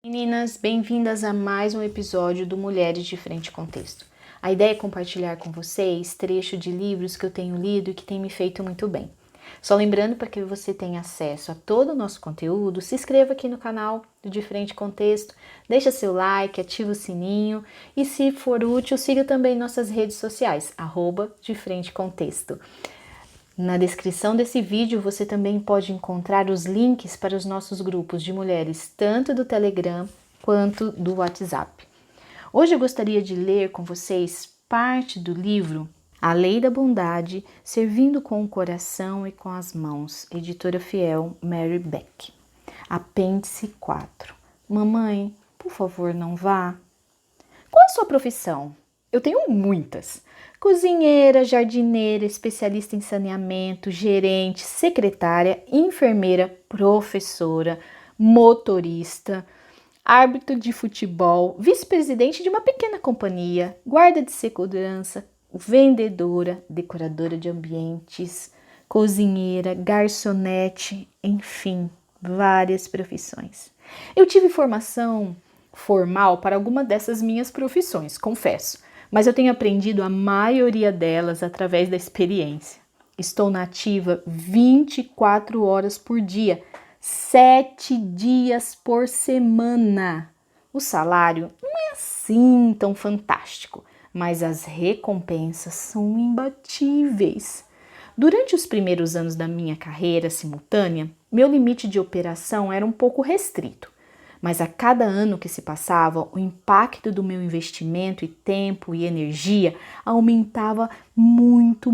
Meninas, bem-vindas a mais um episódio do Mulheres de Frente com Texto. A ideia é compartilhar com vocês trecho de livros que eu tenho lido e que tem me feito muito bem. Só lembrando, para que você tenha acesso a todo o nosso conteúdo, se inscreva aqui no canal do De Frente com Texto, deixa seu like, ativa o sininho e, se for útil, siga também nossas redes sociais, @De Frente com Texto. Na descrição desse vídeo você também pode encontrar os links para os nossos grupos de mulheres, tanto do Telegram quanto do WhatsApp. Hoje eu gostaria de ler com vocês parte do livro A Lei da Bondade, Servindo com o Coração e com as Mãos, editora Fiel, Mary Beck. Apêndice 4. Mamãe, por favor, não vá. Qual é a sua profissão? Eu tenho muitas. Cozinheira, jardineira, especialista em saneamento, gerente, secretária, enfermeira, professora, motorista, árbitro de futebol, vice-presidente de uma pequena companhia, guarda de segurança, vendedora, decoradora de ambientes, cozinheira, garçonete, enfim, várias profissões. Eu tive formação formal para alguma dessas minhas profissões, confesso, mas eu tenho aprendido a maioria delas através da experiência. Estou na ativa 24 horas por dia, 7 dias por semana. O salário não é assim tão fantástico, mas as recompensas são imbatíveis. Durante os primeiros anos da minha carreira simultânea, meu limite de operação era um pouco restrito. Mas a cada ano que se passava, o impacto do meu investimento e tempo e energia aumentava muito,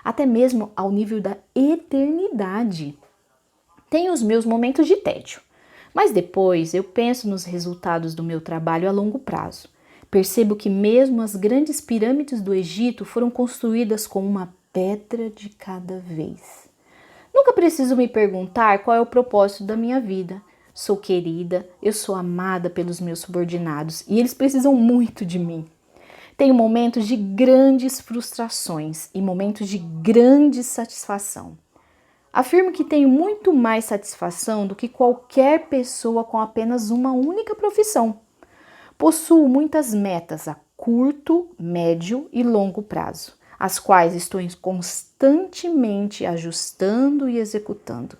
até mesmo ao nível da eternidade. Tenho os meus momentos de tédio, mas depois eu penso nos resultados do meu trabalho a longo prazo. Percebo que mesmo as grandes pirâmides do Egito foram construídas com uma pedra de cada vez. Nunca preciso me perguntar qual é o propósito da minha vida. Sou querida, eu sou amada pelos meus subordinados e eles precisam muito de mim. Tenho momentos de grandes frustrações e momentos de grande satisfação. Afirmo que tenho muito mais satisfação do que qualquer pessoa com apenas uma única profissão. Possuo muitas metas a curto, médio e longo prazo, as quais estou constantemente ajustando e executando.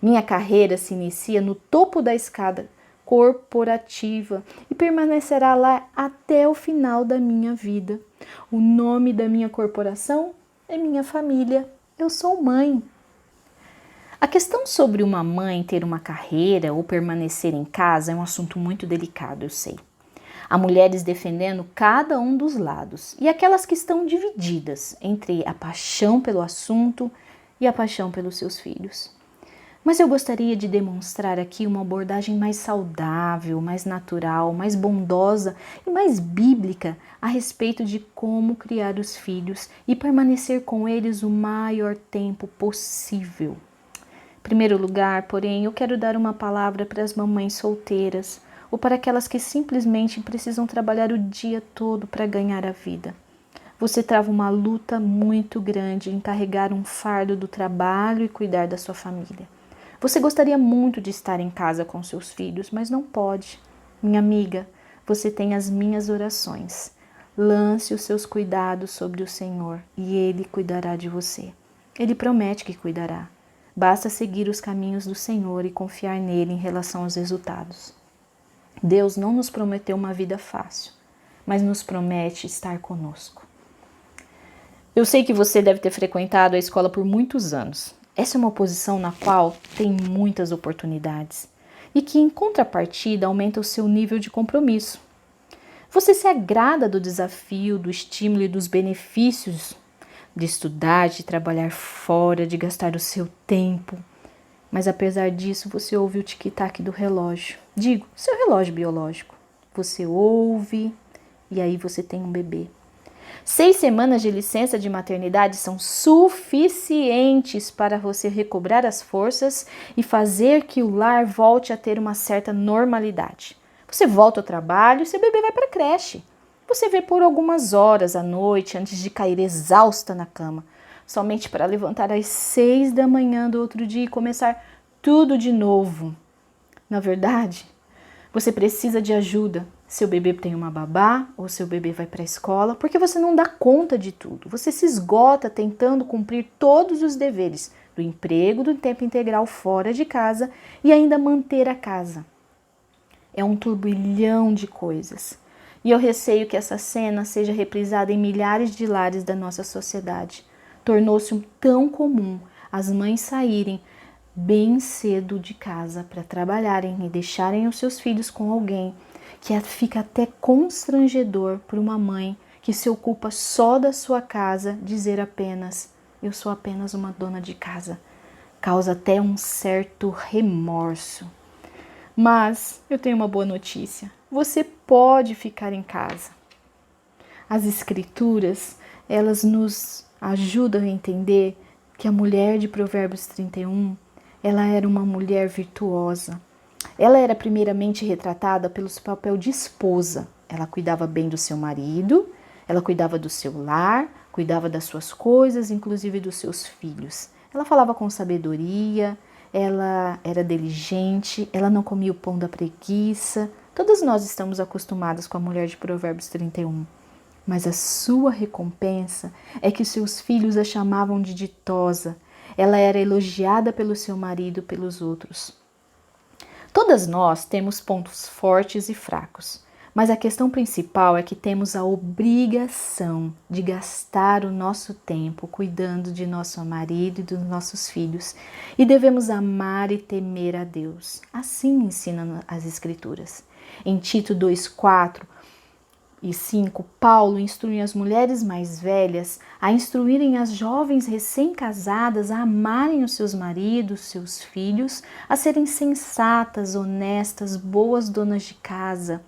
Minha carreira se inicia no topo da escada corporativa e permanecerá lá até o final da minha vida. O nome da minha corporação é minha família. Eu sou mãe. A questão sobre uma mãe ter uma carreira ou permanecer em casa é um assunto muito delicado, eu sei. Há mulheres defendendo cada um dos lados e aquelas que estão divididas entre a paixão pelo assunto e a paixão pelos seus filhos. Mas eu gostaria de demonstrar aqui uma abordagem mais saudável, mais natural, mais bondosa e mais bíblica a respeito de como criar os filhos e permanecer com eles o maior tempo possível. Em primeiro lugar, porém, eu quero dar uma palavra para as mamães solteiras ou para aquelas que simplesmente precisam trabalhar o dia todo para ganhar a vida. Você trava uma luta muito grande em carregar um fardo do trabalho e cuidar da sua família. Você gostaria muito de estar em casa com seus filhos, mas não pode. Minha amiga, você tem as minhas orações. Lance os seus cuidados sobre o Senhor e Ele cuidará de você. Ele promete que cuidará. Basta seguir os caminhos do Senhor e confiar nele em relação aos resultados. Deus não nos prometeu uma vida fácil, mas nos promete estar conosco. Eu sei que você deve ter frequentado a escola por muitos anos. Essa é uma posição na qual tem muitas oportunidades e que, em contrapartida, aumenta o seu nível de compromisso. Você se agrada do desafio, do estímulo e dos benefícios de estudar, de trabalhar fora, de gastar o seu tempo. Mas, apesar disso, você ouve o tic-tac do relógio. Digo, seu relógio biológico. Você ouve e aí você tem um bebê. 6 semanas de licença de maternidade são suficientes para você recobrar as forças e fazer que o lar volte a ter uma certa normalidade. Você volta ao trabalho e seu bebê vai para a creche. Você vê por algumas horas à noite antes de cair exausta na cama, somente para levantar às 6 da manhã do outro dia e começar tudo de novo. Na verdade, Você precisa de ajuda. Seu bebê tem uma babá ou seu bebê vai para a escola, porque você não dá conta de tudo. Você se esgota tentando cumprir todos os deveres do emprego, do tempo integral fora de casa e ainda manter a casa. É um turbilhão de coisas. E eu receio que essa cena seja reprisada em milhares de lares da nossa sociedade. Tornou-se tão comum as mães saírem bem cedo de casa para trabalharem e deixarem os seus filhos com alguém, que fica até constrangedor para uma mãe que se ocupa só da sua casa dizer apenas: eu sou apenas uma dona de casa. Causa até um certo remorso. Mas eu tenho uma boa notícia. Você pode ficar em casa. As escrituras, elas nos ajudam a entender que a mulher de Provérbios 31, ela era uma mulher virtuosa. Ela era primeiramente retratada pelo seu papel de esposa. Ela cuidava bem do seu marido, ela cuidava do seu lar, cuidava das suas coisas, inclusive dos seus filhos. Ela falava com sabedoria, ela era diligente, ela não comia o pão da preguiça. Todas nós estamos acostumadas com a mulher de Provérbios 31. Mas a sua recompensa é que os seus filhos a chamavam de ditosa. Ela era elogiada pelo seu marido e pelos outros. Todas nós temos pontos fortes e fracos, mas a questão principal é que temos a obrigação de gastar o nosso tempo cuidando de nosso marido e dos nossos filhos e devemos amar e temer a Deus. Assim ensinam as Escrituras. Em Tito 2:4 e 5, Paulo instrui as mulheres mais velhas a instruírem as jovens recém-casadas a amarem os seus maridos, seus filhos, a serem sensatas, honestas, boas donas de casa.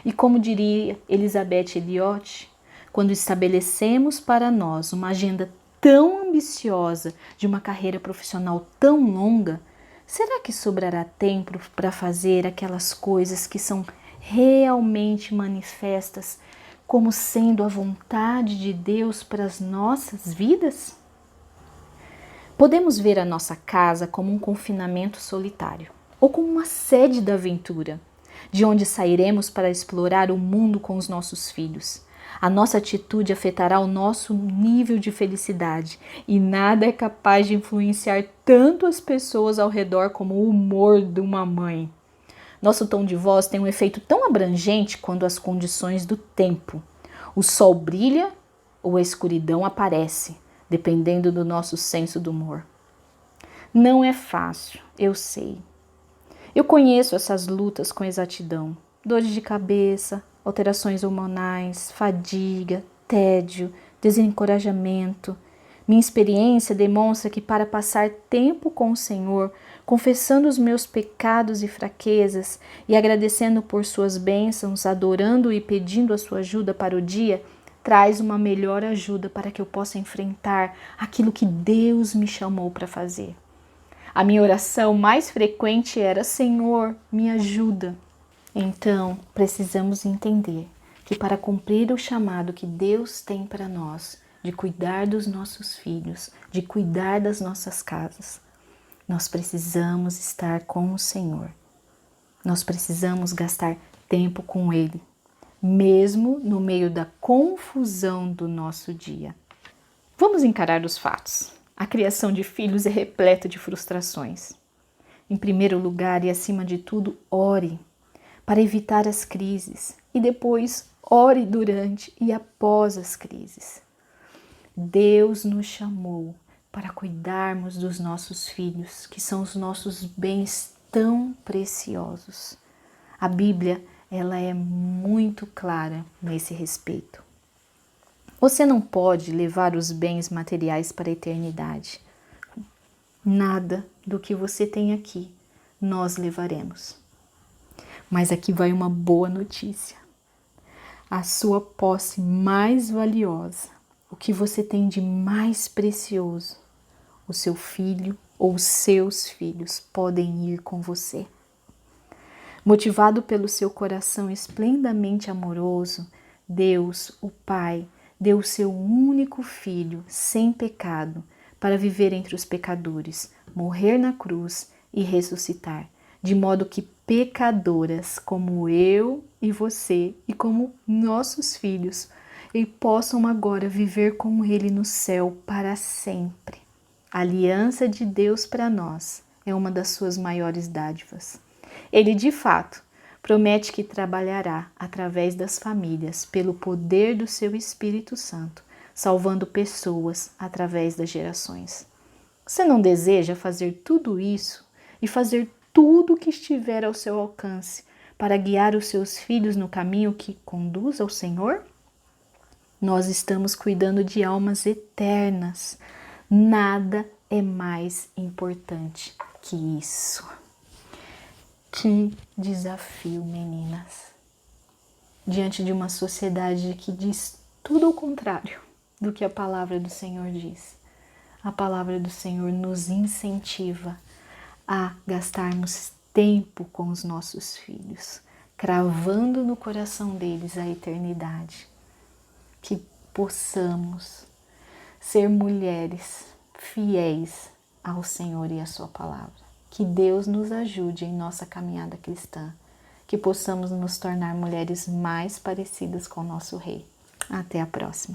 E como diria Elizabeth Elliot, quando estabelecemos para nós uma agenda tão ambiciosa de uma carreira profissional tão longa, será que sobrará tempo para fazer aquelas coisas que são realmente manifestas como sendo a vontade de Deus para as nossas vidas? Podemos ver a nossa casa como um confinamento solitário ou como uma sede da aventura, de onde sairemos para explorar o mundo com os nossos filhos. A nossa atitude afetará o nosso nível de felicidade e nada é capaz de influenciar tanto as pessoas ao redor como o humor de uma mãe. Nosso tom de voz tem um efeito tão abrangente quanto as condições do tempo. O sol brilha ou a escuridão aparece, dependendo do nosso senso do humor. Não é fácil, eu sei. Eu conheço essas lutas com exatidão. Dores de cabeça, alterações hormonais, fadiga, tédio, desencorajamento. Minha experiência demonstra que para passar tempo com o Senhor, confessando os meus pecados e fraquezas e agradecendo por suas bênçãos, adorando e pedindo a sua ajuda para o dia, traz uma melhor ajuda para que eu possa enfrentar aquilo que Deus me chamou para fazer. A minha oração mais frequente era: Senhor, me ajuda. Então, precisamos entender que para cumprir o chamado que Deus tem para nós, de cuidar dos nossos filhos, de cuidar das nossas casas, nós precisamos estar com o Senhor. Nós precisamos gastar tempo com Ele, mesmo no meio da confusão do nosso dia. Vamos encarar os fatos. A criação de filhos é repleta de frustrações. Em primeiro lugar e acima de tudo, ore para evitar as crises e depois ore durante e após as crises. Deus nos chamou para cuidarmos dos nossos filhos, que são os nossos bens tão preciosos. A Bíblia, ela é muito clara nesse respeito. Você não pode levar os bens materiais para a eternidade. Nada do que você tem aqui nós levaremos. Mas aqui vai uma boa notícia. A sua posse mais valiosa, o que você tem de mais precioso, o seu filho ou os seus filhos podem ir com você. Motivado pelo seu coração esplendamente amoroso, Deus, o Pai, deu o seu único filho, sem pecado, para viver entre os pecadores, morrer na cruz e ressuscitar, de modo que pecadoras, como eu e você e como nossos filhos, e possam agora viver com Ele no céu para sempre. A aliança de Deus para nós é uma das suas maiores dádivas. Ele, de fato, promete que trabalhará através das famílias pelo poder do seu Espírito Santo, salvando pessoas através das gerações. Você não deseja fazer tudo isso e fazer tudo o que estiver ao seu alcance para guiar os seus filhos no caminho que conduz ao Senhor? Nós estamos cuidando de almas eternas. Nada é mais importante que isso. Que desafio, meninas! Diante de uma sociedade que diz tudo o contrário do que a palavra do Senhor diz. A palavra do Senhor nos incentiva a gastarmos tempo com os nossos filhos, cravando no coração deles a eternidade. Que possamos ser mulheres fiéis ao Senhor e à sua palavra. Que Deus nos ajude em nossa caminhada cristã. Que possamos nos tornar mulheres mais parecidas com o nosso Rei. Até a próxima.